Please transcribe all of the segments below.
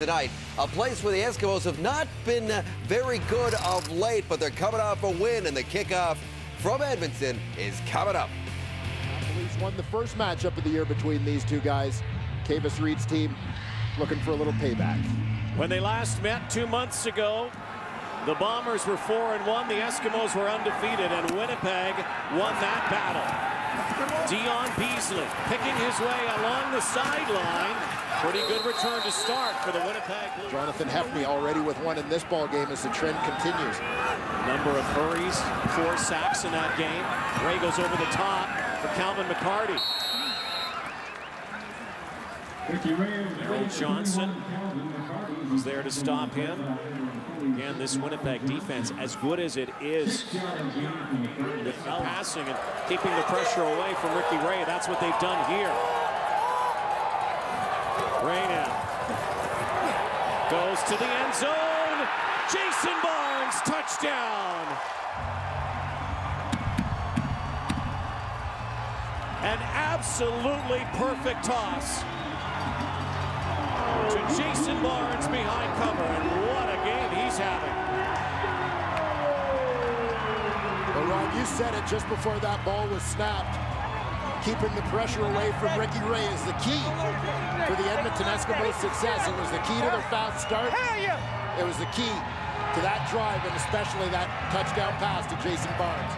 Tonight, a place where the Eskimos have not been very good of late, but they're coming off a win, and the kickoff from Edmonton is coming up. Police won the first matchup of the year between these two guys. Kavis Reed's team looking for a little payback. When they last met 2 months ago, the Bombers were 4-1, the Eskimos were undefeated, and Winnipeg won that battle. Dion Beasley picking his way along the sideline. Pretty good return to start for the Winnipeg Blues. Jonathan Hefney already with one in this ball game as the trend continues. Number of hurries, 4 sacks in that game. Ray goes over the top for Calvin McCarty. Harold Johnson was there to stop him. Again, this Winnipeg defense, as good as it is with the passing and keeping the pressure away from Ricky Ray, that's what they've done here. Ray now goes to the end zone. Jason Barnes, touchdown. An absolutely perfect toss to Jason Barnes behind cover, and what a game he's having. Well, Ron, you said it just before that ball was snapped. Keeping the pressure away from Ricky Ray is the key for the Edmonton Eskimos' success. It was the key to their fast start. It was the key to that drive, and especially that touchdown pass to Jason Barnes.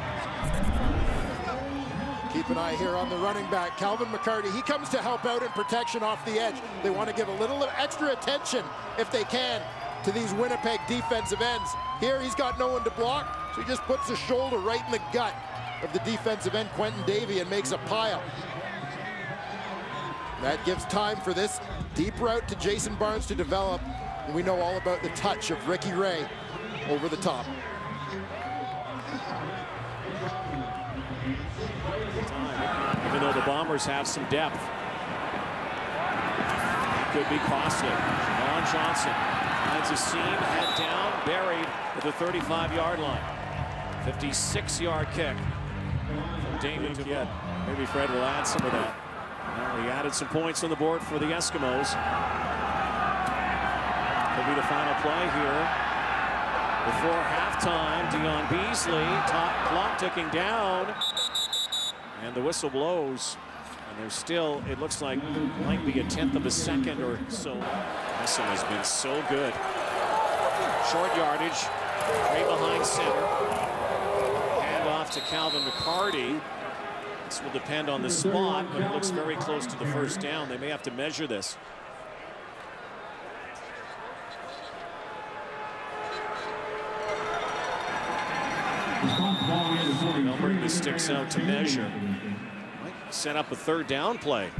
Keep an eye here on the running back, Calvin McCarty. He comes to help out in protection off the edge. They want to give a little extra attention, if they can, to these Winnipeg defensive ends. Here, he's got no one to block, so he just puts his shoulder right in the gut of the defensive end, Quentin Davey, and makes a pile. That gives time for this deep route to Jason Barnes to develop. And we know all about the touch of Ricky Ray over the top. Even though the Bombers have some depth, could be costly. Ron Johnson finds a seam, head down, buried at the 35-yard line. 56-yard kick from Damon to Kidd. Maybe Fred will add some of that. Well, he added some points on the board for the Eskimos. Could be the final play here before halftime. Dion Beasley, top clock ticking down, and the whistle blows. And there's still, it looks like, might be a 1/10 of a second or so. Wesson has been so good. Short yardage, right behind center. To Calvin McCarty. This will depend on the spot, but it looks very close to the first down. They may have to measure this. They'll bring the sticks out to measure. Might set up a 3rd down play.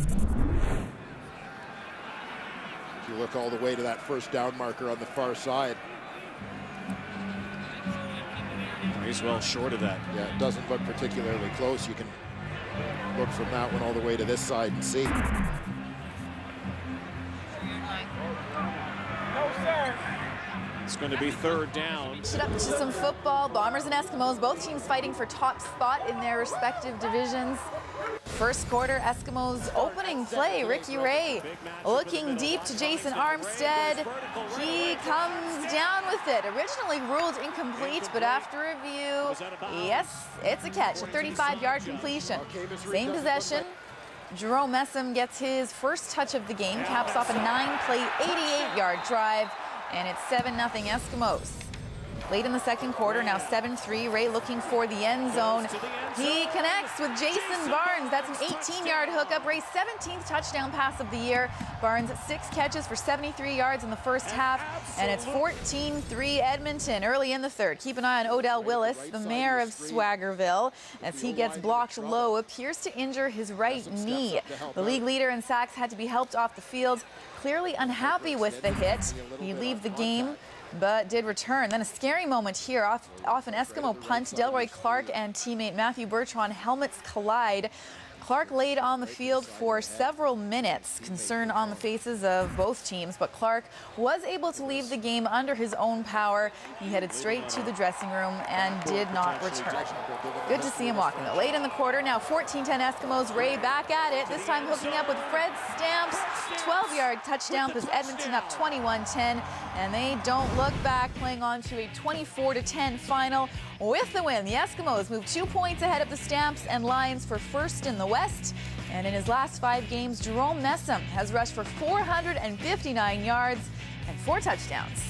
If you look all the way to that 1st down marker on the far side, he's well short of that. Yeah, it doesn't look particularly close. You can look from that one all the way to this side and see. No, sir. It's going to be 3rd down. Up to some football. Bombers and Eskimos, both teams fighting for top spot in their respective divisions. First quarter, Eskimos opening play. Ricky Ray looking deep to Jason Armstead. He comes down with it. Originally ruled incomplete, but after review, yes, it's a catch. A 35-yard completion. Same possession. Jerome Messam gets his first touch of the game, caps off a 9-play, 88-yard drive, and it's 7-0 Eskimos. Late in the second quarter, now 7-3. Ray looking for the end zone. He connects with Jason Barnes. That's an 18-yard hookup. Ray's 17th touchdown pass of the year. Barnes 6 catches for 73 yards in the first half, and it's 14-3 Edmonton early in the 3rd. Keep an eye on Odell Willis, the mayor of Swaggerville, as he gets blocked low, appears to injure his right knee. The league leader in sacks had to be helped off the field. Clearly unhappy with the hit. He leave the game, but did return. Then a scary moment here off an Eskimo punt. Delroy Clark and teammate Matthew Bertrand helmets collide. Clark laid on the field for several minutes, concern on the faces of both teams, but Clark was able to leave the game under his own power. He headed straight to the dressing room and did not return. Good to see him walking though. Late in the quarter, now 14-10 Eskimos. Ray back at it, this time hooking up with Fred Stamps. 12-yard touchdown puts Edmonton up 21-10, and they don't look back, playing on to a 24-10 final. With the win, the Eskimos move 2 points ahead of the Stamps and Lions for first in the West. And in his last 5 games, Jerome Messam has rushed for 459 yards and 4 touchdowns.